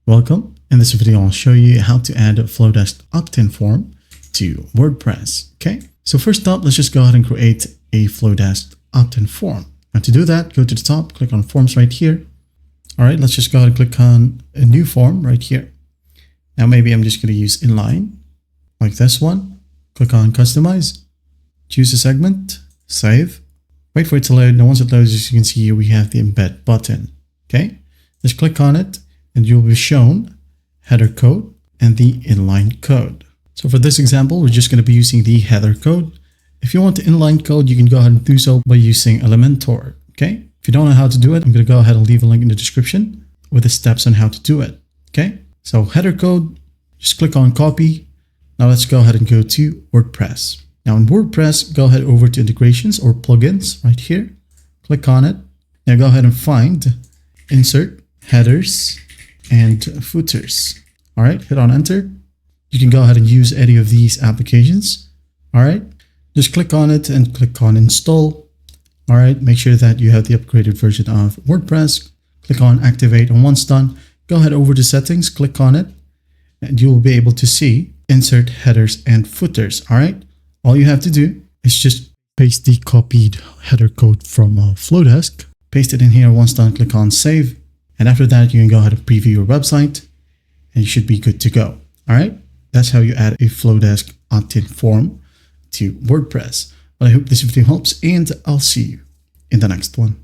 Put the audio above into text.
Welcome. In this video, I'll show you how to add a Flodesk opt-in form to WordPress. Okay, so first up, let's just go ahead and create a Flodesk opt-in form. Now to do that, go to the top, click on Forms right here. All right, let's just go ahead and click on a new form right here. Now maybe I'm just going to use inline, like this one. Click on Customize, choose a segment, save. Wait for it to load. Now once it loads, as you can see here, we have the embed button. Okay, just click on it and you'll be shown header code and the inline code. So for this example, we're just going to be using the header code. If you want the inline code, you can go ahead and do so by using Elementor. Okay, if you don't know how to do it, I'm going to go ahead and leave a link in the description with the steps on how to do it. Okay, so header code, just click on copy. Now let's go ahead and go to WordPress. Now in WordPress, go ahead over to integrations or plugins right here. Click on it. Now go ahead and find insert headers and footers. All right, hit on enter. You can go ahead and use any of these applications. All right, just click on it and click on install. All right, make sure that you have the upgraded version of WordPress. Click on activate, and once done, go ahead over to settings, click on it, and you will be able to see insert headers and footers. All right, all you have to do is just paste the copied header code from Flodesk, paste it in here. Once done, click on save. And after that, you can go ahead and preview your website and you should be good to go. All right. That's how you add a Flodesk opt-in form to WordPress. Well, I hope this video helps and I'll see you in the next one.